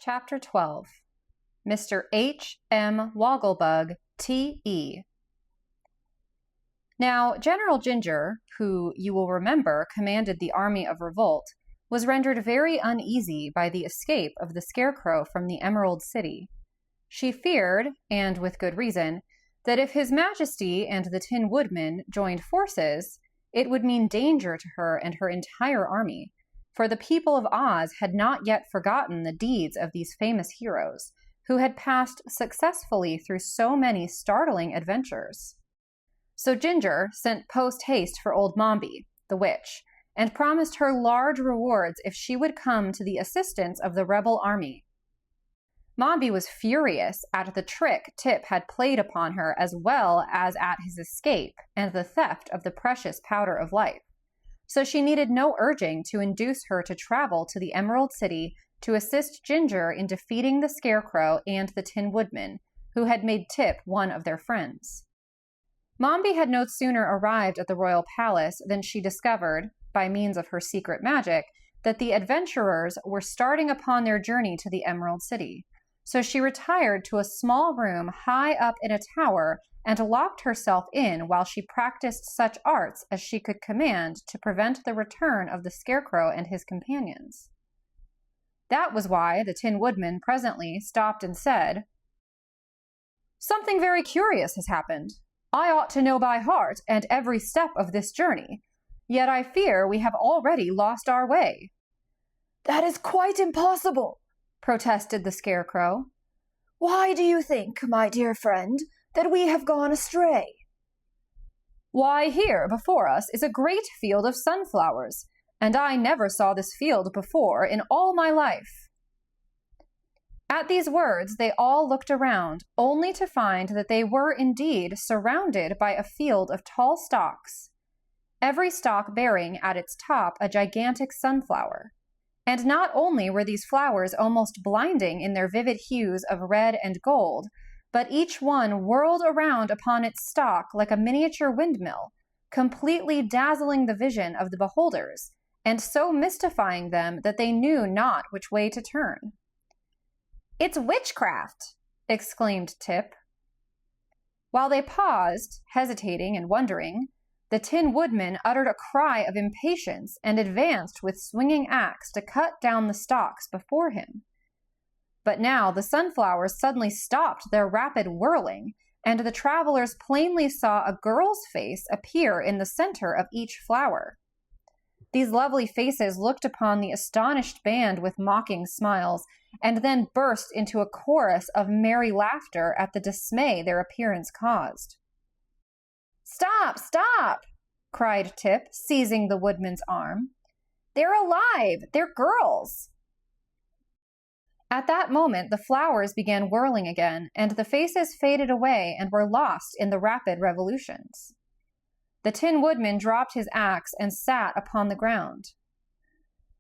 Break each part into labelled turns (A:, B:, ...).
A: Chapter 12. Mr. H. M. Woggle-Bug T.E. Now, General Ginger, who, you will remember, commanded the army of revolt, was rendered very uneasy by the escape of the Scarecrow from the Emerald City. She feared, and with good reason, that if His Majesty and the Tin Woodman joined forces, it would mean danger to her and her entire army, for the people of Oz had not yet forgotten the deeds of these famous heroes, who had passed successfully through so many startling adventures. So Ginger sent post-haste for old Mombi, the witch, and promised her large rewards if she would come to the assistance of the rebel army. Mombi was furious at the trick Tip had played upon her, as well as at his escape and the theft of the precious Powder of Life, so she needed no urging to induce her to travel to the Emerald City to assist Ginger in defeating the Scarecrow and the Tin Woodman, who had made Tip one of their friends. Mombi had no sooner arrived at the royal palace than she discovered, by means of her secret magic, that the adventurers were starting upon their journey to the Emerald City. So she retired to a small room high up in a tower and locked herself in while she practiced such arts as she could command to prevent the return of the Scarecrow and his companions. That was why the Tin Woodman presently stopped and said, "Something very curious has happened. I ought to know by heart and every step of this journey, yet I fear we have already lost our way."
B: "That is quite impossible," protested the Scarecrow. "Why do you think, my dear friend, that we have gone astray?"
A: "Why, here before us is a great field of sunflowers, and I never saw this field before in all my life." At these words, they all looked around, only to find that they were indeed surrounded by a field of tall stalks, every stalk bearing at its top a gigantic sunflower. And not only were these flowers almost blinding in their vivid hues of red and gold, but each one whirled around upon its stalk like a miniature windmill, completely dazzling the vision of the beholders, and so mystifying them that they knew not which way to turn. "It's witchcraft!" exclaimed Tip. While they paused, hesitating and wondering, the Tin Woodman uttered a cry of impatience and advanced with swinging axe to cut down the stalks before him. But now the sunflowers suddenly stopped their rapid whirling, and the travelers plainly saw a girl's face appear in the center of each flower. These lovely faces looked upon the astonished band with mocking smiles, and then burst into a chorus of merry laughter at the dismay their appearance caused. "Stop! Stop!" cried Tip, seizing the woodman's arm. "They're alive! They're girls!" At that moment, the flowers began whirling again, and the faces faded away and were lost in the rapid revolutions. The Tin Woodman dropped his axe and sat upon the ground.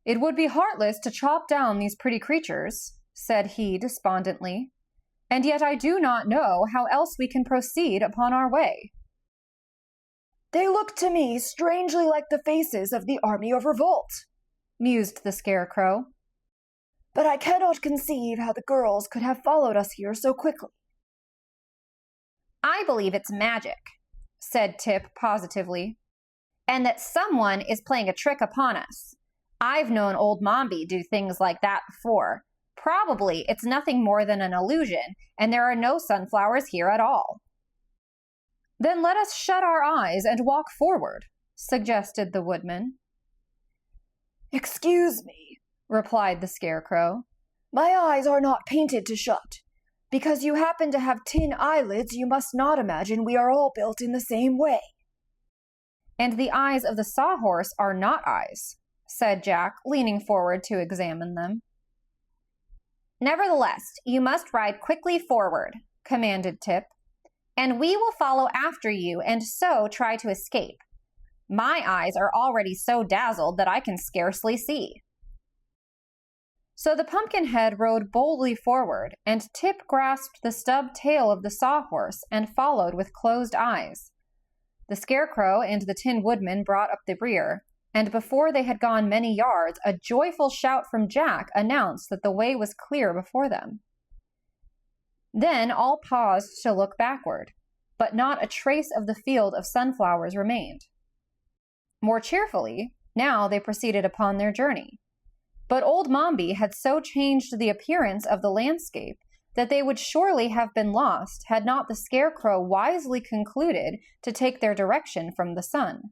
A: "It would be heartless to chop down these pretty creatures," said he despondently, "and yet I do not know how else we can proceed upon our way."
B: "They look to me strangely like the faces of the army of revolt," mused the Scarecrow. "But I cannot conceive how the girls could have followed us here so quickly."
A: "I believe it's magic," said Tip positively, "and that someone is playing a trick upon us. I've known old Mombi do things like that before. Probably it's nothing more than an illusion, and there are no sunflowers here at all." "Then let us shut our eyes and walk forward," suggested the woodman.
B: "Excuse me," replied the Scarecrow. "My eyes are not painted to shut. Because you happen to have tin eyelids, you must not imagine we are all built in the same way."
A: "And the eyes of the sawhorse are not eyes," said Jack, leaning forward to examine them. "Nevertheless, you must ride quickly forward," commanded Tip, "and we will follow after you and so try to escape. My eyes are already so dazzled that I can scarcely see." So the Pumpkinhead rode boldly forward, and Tip grasped the stub tail of the sawhorse and followed with closed eyes. The Scarecrow and the Tin Woodman brought up the rear, and before they had gone many yards, a joyful shout from Jack announced that the way was clear before them. Then all paused to look backward, but not a trace of the field of sunflowers remained. More cheerfully, now they proceeded upon their journey. But old Mombi had so changed the appearance of the landscape that they would surely have been lost had not the Scarecrow wisely concluded to take their direction from the sun,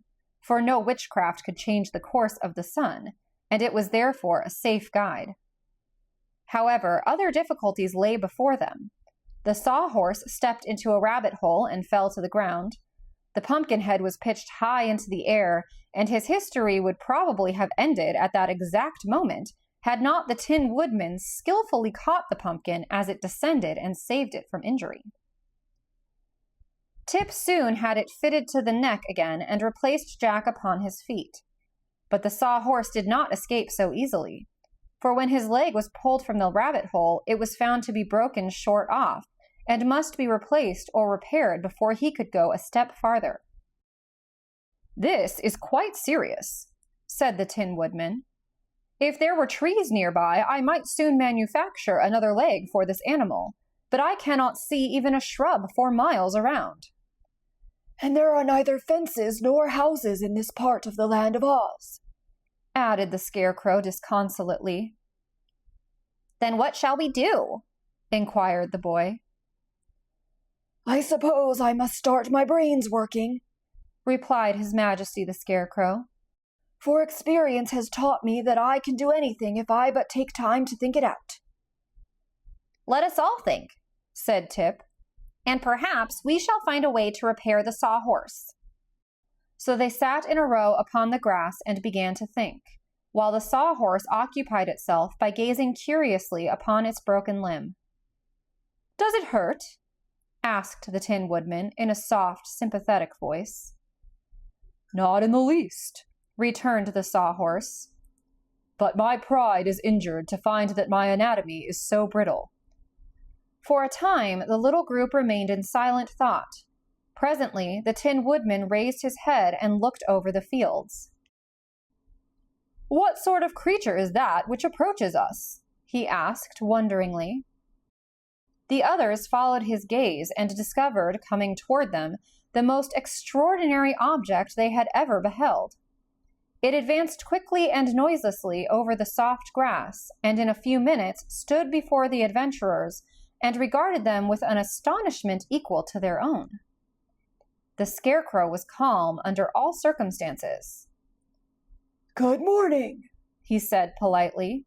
A: for no witchcraft could change the course of the sun, and it was therefore a safe guide. However, other difficulties lay before them. The Sawhorse stepped into a rabbit hole and fell to the ground. The Pumpkinhead was pitched high into the air, and his history would probably have ended at that exact moment had not the Tin Woodman skillfully caught the pumpkin as it descended and saved it from injury. Tip soon had it fitted to the neck again and replaced Jack upon his feet. But the Sawhorse did not escape so easily, for when his leg was pulled from the rabbit hole, it was found to be broken short off, and must be replaced or repaired before he could go a step farther. "This is quite serious," said the Tin Woodman. "If there were trees nearby, I might soon manufacture another leg for this animal, but I cannot see even a shrub for miles around."
B: "And there are neither fences nor houses in this part of the Land of Oz,"
A: added the Scarecrow disconsolately. "Then what shall we do?" inquired the boy.
B: "I suppose I must start my brains working,"
A: replied His Majesty the Scarecrow.
B: "For experience has taught me that I can do anything if I but take time to think it out."
A: "Let us all think," said Tip, "and perhaps we shall find a way to repair the Sawhorse." So they sat in a row upon the grass and began to think, while the Sawhorse occupied itself by gazing curiously upon its broken limb. "Does it hurt?" asked the Tin Woodman in a soft, sympathetic voice. "Not in the least," returned the Sawhorse. "But my pride is injured to find that my anatomy is so brittle." For a time, the little group remained in silent thought. Presently, the Tin Woodman raised his head and looked over the fields. "What sort of creature is that which approaches us?" he asked wonderingly. The others followed his gaze and discovered, coming toward them, the most extraordinary object they had ever beheld. It advanced quickly and noiselessly over the soft grass, and in a few minutes stood before the adventurers and regarded them with an astonishment equal to their own. The Scarecrow was calm under all circumstances.
B: "Good morning,"
A: he said politely.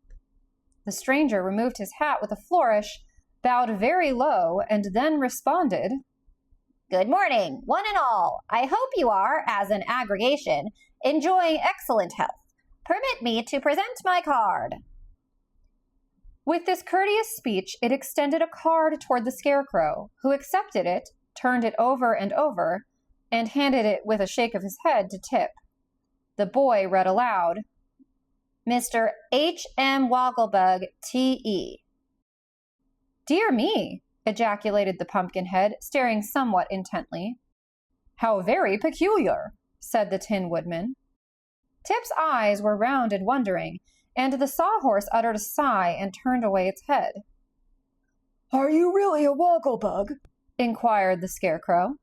A: The stranger removed his hat with a flourish, bowed very low, and then responded, "Good morning, one and all. I hope you are, as an aggregation, enjoying excellent health. Permit me to present my card." With this courteous speech, it extended a card toward the Scarecrow, who accepted it, turned it over and over, and handed it with a shake of his head to Tip. The boy read aloud, "Mr. H.M. Woggle-Bug T.E." "Dear me!" ejaculated the Pumpkinhead, staring somewhat intently. "How very peculiar!" said the Tin Woodman. Tip's eyes were round and wondering, and the Sawhorse uttered a sigh and turned away its head.
B: "Are you really a Woggle-Bug?" inquired
A: the Scarecrow.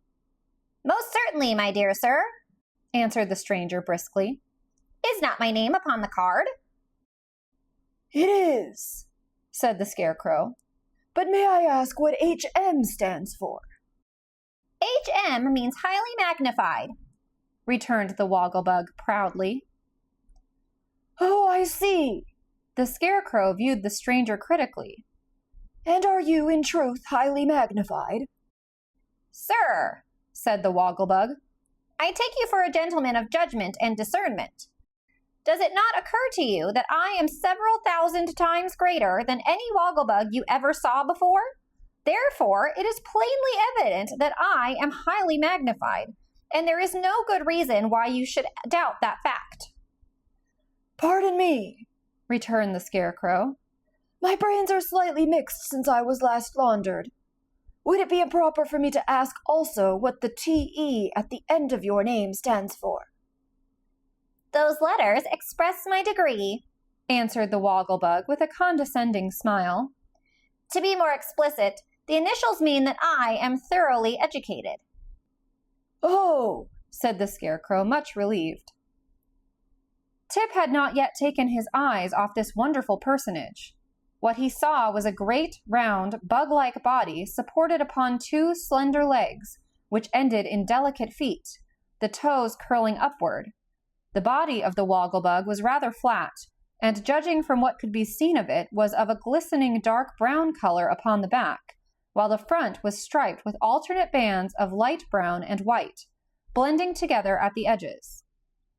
A: "Most certainly, my dear sir," answered the stranger briskly. "Is not my name upon the card?"
B: "It is," said the Scarecrow. "But may I ask what H.M. stands for?"
A: "H.M. means highly magnified," returned the Woggle-Bug proudly.
B: "Oh, I see."
A: The Scarecrow viewed the stranger critically.
B: "And are you, in truth, highly magnified?"
A: "Sir," said the Woggle-Bug, "I take you for a gentleman of judgment and discernment. Does it not occur to you that I am several thousand times greater than any Woggle-Bug you ever saw before? Therefore, it is plainly evident that I am highly magnified, and there is no good reason why you should doubt that fact."
B: "Pardon me,"
A: returned the Scarecrow.
B: "My brains are slightly mixed since I was last laundered. Would it be improper for me to ask also what the T.E. at the end of your name stands for?"
C: Those letters express my degree,
A: answered the Woggle-Bug with a condescending smile.
C: To be more explicit, the initials mean that I am thoroughly educated.
B: Oh,
A: said the Scarecrow, much relieved. Tip had not yet taken his eyes off this wonderful personage. What he saw was a great, round, bug-like body supported upon two slender legs, which ended in delicate feet, the toes curling upward. The body of the Woggle-Bug was rather flat, and judging from what could be seen of it, was of a glistening dark brown color upon the back, while the front was striped with alternate bands of light brown and white, blending together at the edges.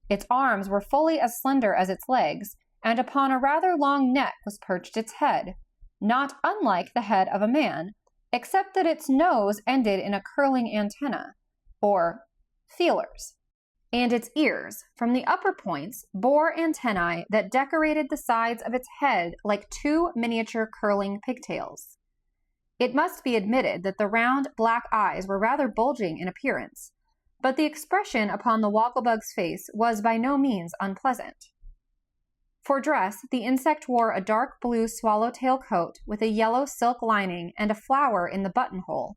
A: Its arms were fully as slender as its legs, and upon a rather long neck was perched its head, not unlike the head of a man, except that its nose ended in a curling antenna, or feelers, and its ears, from the upper points, bore antennae that decorated the sides of its head like two miniature curling pigtails. It must be admitted that the round black eyes were rather bulging in appearance, but the expression upon the Woggle-Bug's face was by no means unpleasant. For dress, the insect wore a dark blue swallowtail coat with a yellow silk lining and a flower in the buttonhole,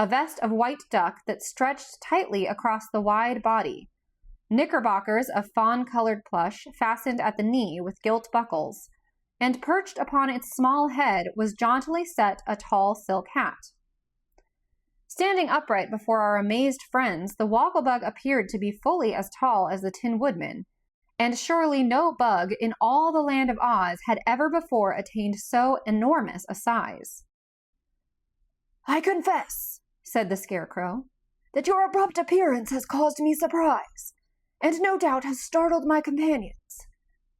A: a vest of white duck that stretched tightly across the wide body, knickerbockers of fawn-colored plush fastened at the knee with gilt buckles, and perched upon its small head was jauntily set a tall silk hat. Standing upright before our amazed friends, the Woggle-Bug appeared to be fully as tall as the Tin Woodman, and surely no bug in all the land of Oz had ever before attained so enormous a size.
B: I confess, said the Scarecrow, that your abrupt appearance has caused me surprise, and no doubt has startled my companions.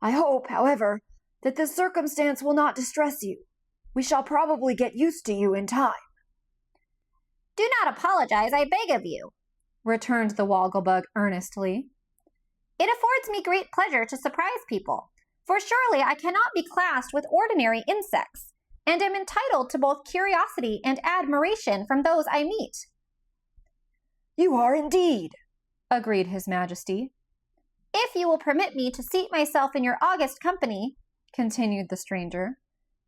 B: I hope, however, that this circumstance will not distress you. We shall probably get used to you in time.
C: Do not apologize, I beg of you,
A: returned the Woggle-Bug earnestly.
C: It affords me great pleasure to surprise people, for surely I cannot be classed with ordinary insects, and am entitled to both curiosity and admiration from those I meet.
B: You are indeed,
A: agreed His Majesty.
C: If you will permit me to seat myself in your august company, continued the stranger,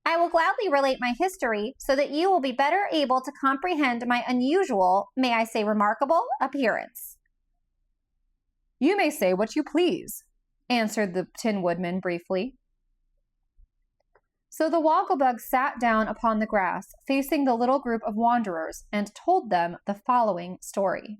C: I will gladly relate my history so that you will be better able to comprehend my unusual, may I say remarkable, appearance.
A: You may say what you please, answered the Tin Woodman briefly. So the Woggle-Bug sat down upon the grass, facing the little group of wanderers, and told them the following story.